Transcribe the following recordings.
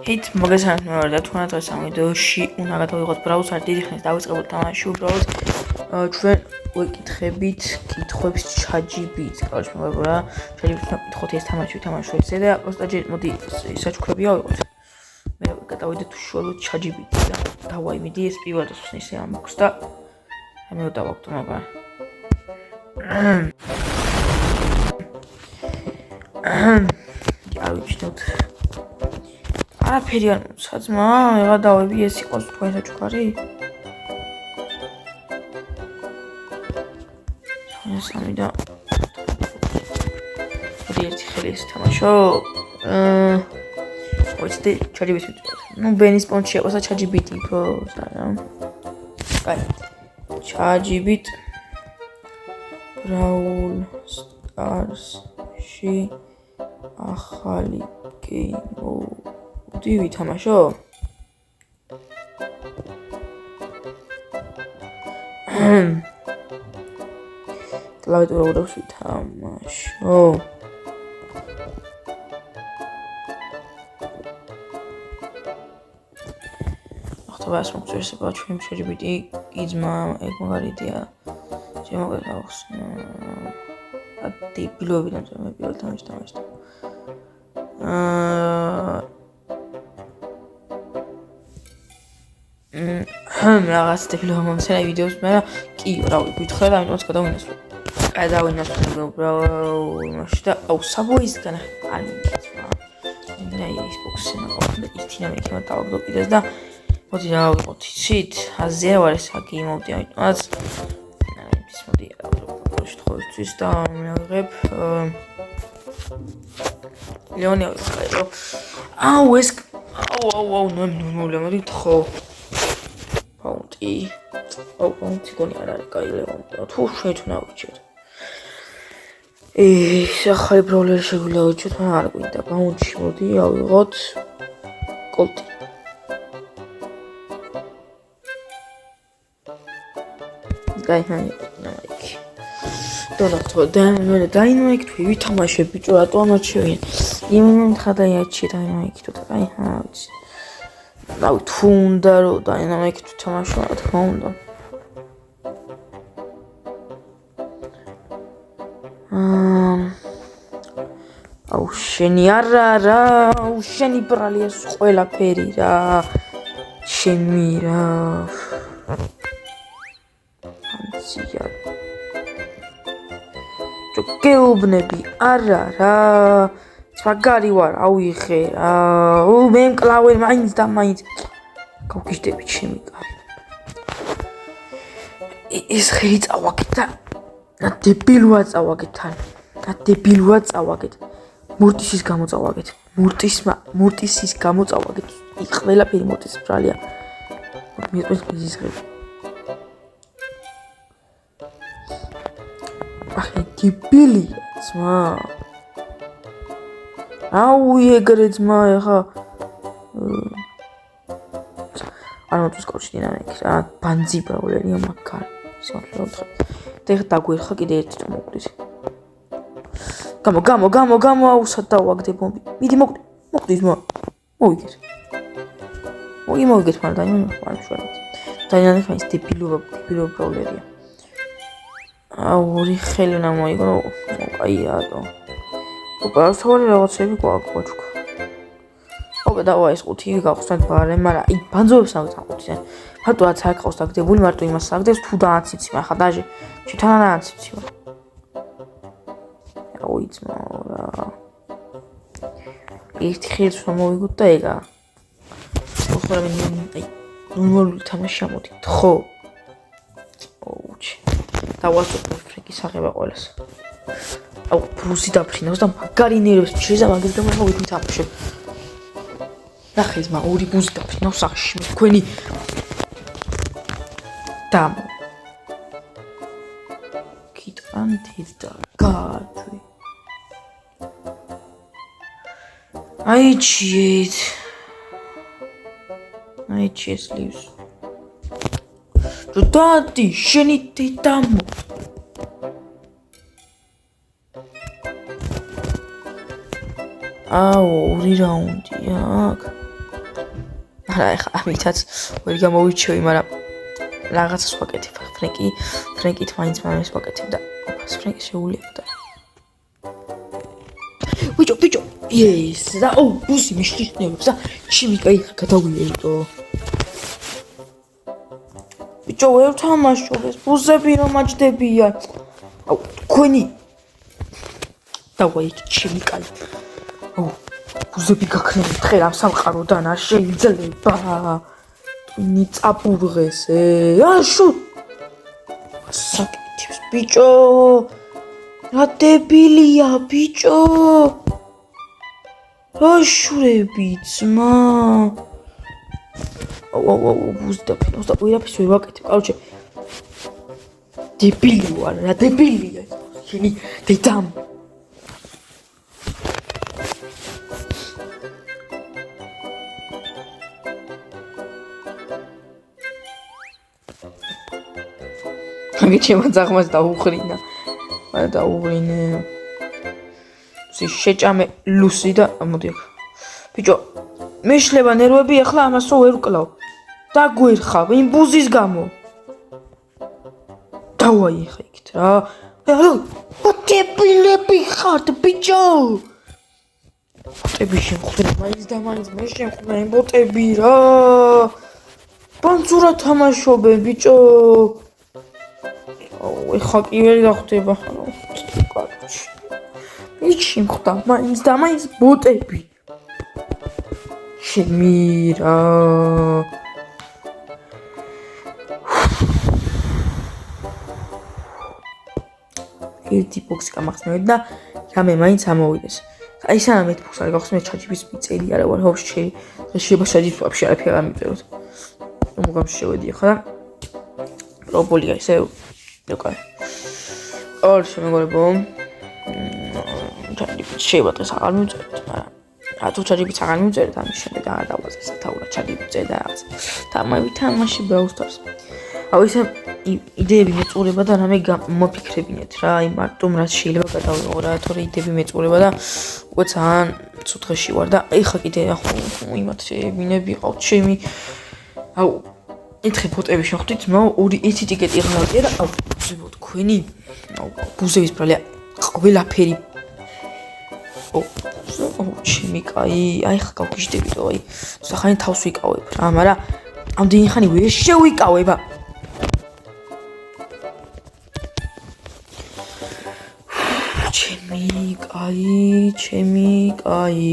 Hit მოგესალმებით მე ვარ და თქვენ დღეს ამ ვიდეოში უნდა გადავიღოთ ბრაუზერ დიდი ხნის დავიწყებულ თამაში უბრალოდ ჩვენ ვეკითხებით კითხვებს ChatGPT-ს. Короче, მოგებო რა, ChatGPT-ს ვკითხოთ ეს თამაში ვითამაშოთ ესე და просто მოდი საჩუქრები ავიღოთ. მე გადავიდეთ უშუალოდ ChatGPT-ს და დავაიმედი ეს პირველად ხსნის ამბობს და მე დავაგდო მაგრამ არ ვიცით არაფერი არ მოწაძმა, ეხლა დავები ეს იყოს თქვენ საჩუქარი? სამი და მოდი ერთი ხელი ეს თამაშო. ვიცი ChatGPT. ნუ ბენის პონჩი აქვს ChatGPT ხო? აი. ChatGPT Brawl Stars-ში ახალი გეიმო დი ვითამაშო? კლავიატურას ვითამაშო. ახლა ეს მოხდება ჩვენ ChatGPT იზმა ეგ მაგარიტია. შემოგეთავხსნა. ათი პილოებიდან მე პირველ თამაშს თამაშობ. რაღაც ტექნოლოგია მომცემ ვიდეოს მე კი რა ვიკითხე და ამიტომაც გადავინასვლა. გადავინასვლა იმაში და აუ საბოისგან არ მიგეცვა. მე Xbox-ზე ნახავდი ითინა მე იქნება დავაგდო კიდეს და მოდი რა ვიყოთ იცით? აზე ვარ ეს გეიმოდი ამიტომაც ის მოდი შეთხოვისთვის და მეღებ ლეონი ავიღო. აუ ეს აუ ნორმალია მოდი თხო. პაუნტი. აუ პაუნტი გონი არ არის კაი ლეონი. თუ შეეჩვენა უჩეთ. ახალი ბროლერი შეგვიძლია უჩეთ, მაგრამ არ გვინდა. პაუნტში მოდი ავიღოთ კოლტი. Dynamite. Dynamite თუ ვითამაშე ბიჭო რატო ამარჩევიან? იმენ ხადაიაჩი Dynamite თუ და აი ჰაუჩი. ნაუ თუ უნდა რომ Dynamite თუ თამაშო რა თქმა უნდა. აუ შენი არა, აუ შენი ბრალია ყველაფერი რა. შენი რა. გეუბნები არა რა მაგარი ვარ აუიღე რა მე მკლავენ მაინც და მაინც გავგიჟდებით ჩემი კარი ეს ხელი წავაგეთ და დებილუა წავაგეთ თან დებილუა წავაგეთ მურტისის გამო წავაგეთ მურტისის გამო წავაგეთ ყველაფერი მურტის ბრალია მიყვეს მიზის ხელი ახლა დებილია ძმა აუ ეგრე ძმა ახლა არ მოწეს კორჩი დინამიკი რა ბანძი ბრაულერია მაგარი სამშობლო და ეხლა დაგვერხა კიდე ერთი თუ მოკვდის გამო აუსად დავაგდე ბომბი მიდი მოკვდი ძმა მოიგეთ მაგრამ დაინახე ის დებილო ბრაულერია აუ ორი ხელი უნდა მოიგო კაია და უბრალოდ რაღაცები გვაქვს ოკეი დავა ეს ყუთი გავხსნათ ბარემ მაგრამ აი ბანძოებს არ წაყუთი ფაქტობრივად არ ყავს დაგდებული მარტო იმას საგდებს თუ დააციცი ახლა დაჟე ჩითანა დააციცი აუ იცმა რა ერთი ხელი რომ მოვიგოთ და ეგა ხო რა მე აი ნორმალური თამაში ამოდი ხო ოუჩი დავასწორებ ფრენკის აღება ყველას. აუ ბრუსი დაფრინავს და მაგარი ნერვებს შეიძლება მაგის გამო ვითამაშებ. ნახე ძმა ორი ბრუსი დაფრინავს სახში თქვენი დამ. კიტანთით და გაათვი. აი ჩიეთ. აი ჩეს ლივს. Dadi, შენი დედამო. აუ, ორი რაუნდია აქ. ეხლა ამითაც ვერ გამოვირჩევი, მაგრამ რაღაცას ვაკეთებ. ფრენკით მაინც მამის ვაკეთებ და ფრენკი შეულიებდა. ბიჭო, ეს და ბუსი მიშლიშნებს და ჩიმიკა იქ გადავიელო. ბიჭო, ვერ თამაშობ ეს ბუზები რომ აჭდებიან. თქვენი დავაი ჩიმიკა. ბუზები გაქნები დღერ ამ სამყაროდან არ შეიძლება. ნი წაბურღეს შუ საკეთებს ბიჭო რა დებილია ბიჭო რა შურები ძმა ბუზდა ფინოს და ვერაფერს ვერ ვაკეთებ კაროჩე დებილი ვარ რა დებილია შენი დედამ ჩემ ძაღლს დაუღრინა. მაგრამ დაუღრინე. შეჭამე ლუსი და მოდი აქ. ბიჭო, მეშლება ნერვები ახლა ამასო ვერ ვკლავ. დაგვერხავ იმ ბუზის გამო. დავაი ხა იქით რა. ბუტებილები ხართ ბიჭო. ბუტები შემხვდები მაინც და მაინც მე შემხვდები ბუტები რა. პანცურა თამაშობენ ბიჭო. ეხა კი ვერ დახვდება ხანო კაროჩი იჩი მხდა მაინც და მაინც ბუტები შემირა ერთი ბოქსი გამახსნევდი და რამე მაინც ამოვიდეს აი სანამ ერთ ბოქსს არ გავხსნე ჩაჯიბის მიწელი არა ვარ ვაფშე შეიძლება ჩაჯიბს ვაფშე არაფერი არ მიწეროთ უმღამ შევედი ხა პრობოლია ისე Okay. ორ შემეგოლებო. ჩაჯიბიც შეიძლება დღეს აღარ მივწერეთ, მაგრამ რატო ჩაჯიბიც აღარ მივწერეთ, ამის შემდეგ აღარ დავაზეს თავურად ჩაჯიბიც და რაღაც. თამაში Brawl Stars. ისე იდეები მეწურება და რამე მოფიქრებინეთ რა, აი მარტომ რაც შეიძლება გადავიღო რა, თორე იდეები მეწურება და უკვე ძალიან ცუდ დღეში ვარ და ეხა კიდე იმათ მინები ყავთ ჩემი. ეთქე ფოტოები შეხვდით, ორი ერთი ტიკეტი ღალატია და თქვენი ბუზების ბრალია ყველაფერი ჩიმიკაი აი ხა გავგიჟდებით აი სახანი თავს ვიკავებ რა მაგრამ ამდენი ხანი ვერ შევიკავება ჩიმიკაი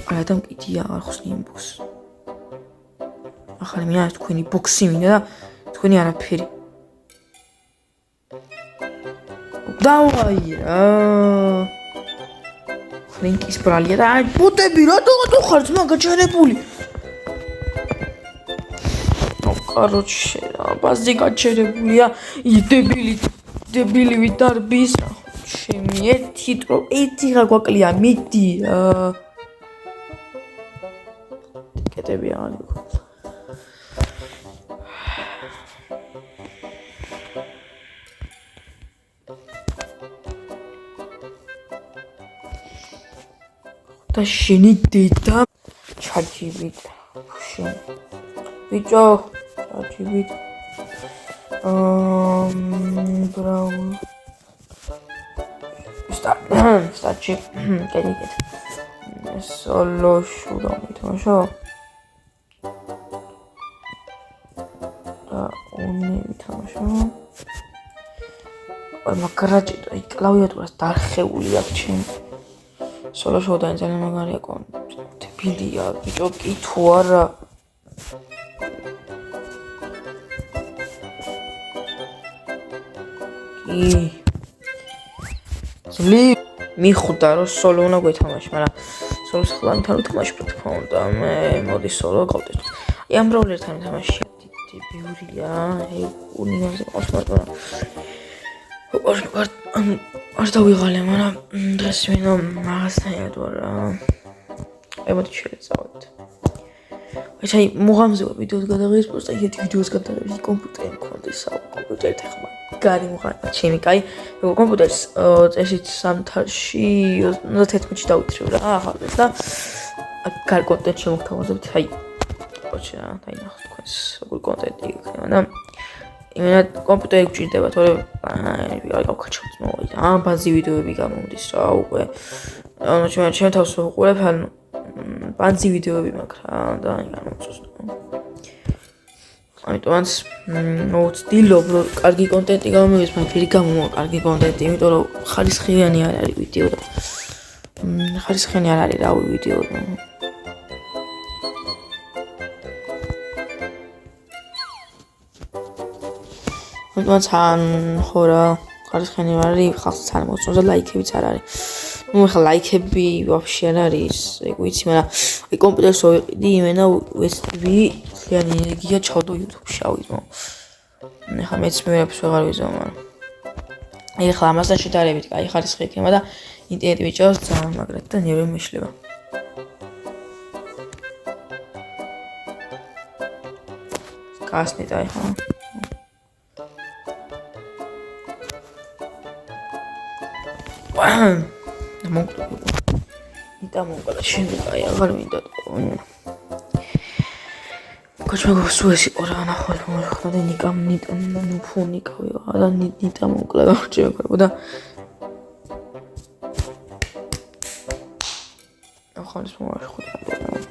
არა დამკიდია არ ხსნი იმ ბუქს ახალი მინდა თქვენი ბოქსი მინდა და თქვენი არაფერი დავაი რა ფრენკის ბრალია და აი ბუტები რატო ხარ ძმა გაჩერებული კაროჩე რა ბაზი გაჩერებულია დებილი ვიდარბის ჩემი ერთი რა გვაკლია მიდი რა კეთები აღარ იყო და შენი დედა ჩაჯიბით შენ ბიჭო ჩაჯიბით ბრაულ სტაჩი კენიკეთ სოლო შუდა მითამაშო და უნი მითამაშო მაგარაჭი აი კლავიატურას დარხეული აქვს ჩემი სოლო შოუდანი ძალიან მაგარია დებილია ბიჭო კი თუ არა ზლი მიხვდა რომ სოლო უნდა გვეთამაში მაგრამ სოლოს ახლა ამით არ ვთამაშობ რა თქმა უნდა მე მოდი სოლო გავდეთ აი ამ ბრაულერთან თამაში დებიურია უნივერსიტეტი ყავს მაგრამ არ დავიღალე, მაგრამ დღეს მინდა მაგასთან ვარ რა. ემოდი შევეწავით. აი მუღამზე ვარ ვიდეოს გადაღების პოსტა, ერთი ვიდეოს გადაღების კომპიუტერი მქონდა ისა კომპიუტერი ახლა გარი მუღამა ჩემი კაი კომპიუტერს წესით სამთაში 31-ში დავიწრივ რა ახალს და გარ კონტენტ შემოგთავაზებთ, აი ოჩა, აი ნახოთ თქვენს როგორ კონტენტი იქნება და იმენა კომპიუტერი გჭირდება, თორე აი გავქაჩავთ მოიდა. ბაზი ვიდეოები გამომდის რა უკვე. ანუ ჩვენ თავს ვუყურებ, ანუ ბაზი ვიდეოები მაქვს რა და აი გამომწოს. ამიტომაც მოვცდილობ რომ კარგი კონტენტი გამომივიდეს, მაგრამ პირი გამომვა კარგი კონტენტი, იმიტომ რომ ხარისხიანი არ არის ვიდეო და ხარისხიანი არ არის რავი ვიდეო. ამიტომაც ან ხო რა ხარისხიანი არ არის, ხალხს არ მოწონს და ლაიქებიც არ არის. ну ხა ლაიქები ვაფშე არ არის, ეგ ვიცი, მაგრამ აი კომპიუტერს ვიყიდი იმენა USB ძალიან ენერგია ჩავდო YouTube-ში ავიზმო. ხა მეც მეებს ვეღარ ვიზმო, მაგრამ აი ხა ამასთან შედარებით კაი ხარისხი ექნება და ინტერნეტი ვიჭავს ძალიან მაგრად და ნერვი მეშლება. გასნით აი ხა მომკვდა. ნიტა მომკვდა შემდეგ აი აღარ მინდა. კოჩმაგო სუესი ყურა ნახოთ მოხდა და ნიკამ ნიტა ნუ ფონი კავია და ნიტა მომკვდა გამჭირებო და ახალს მომაშხოთ.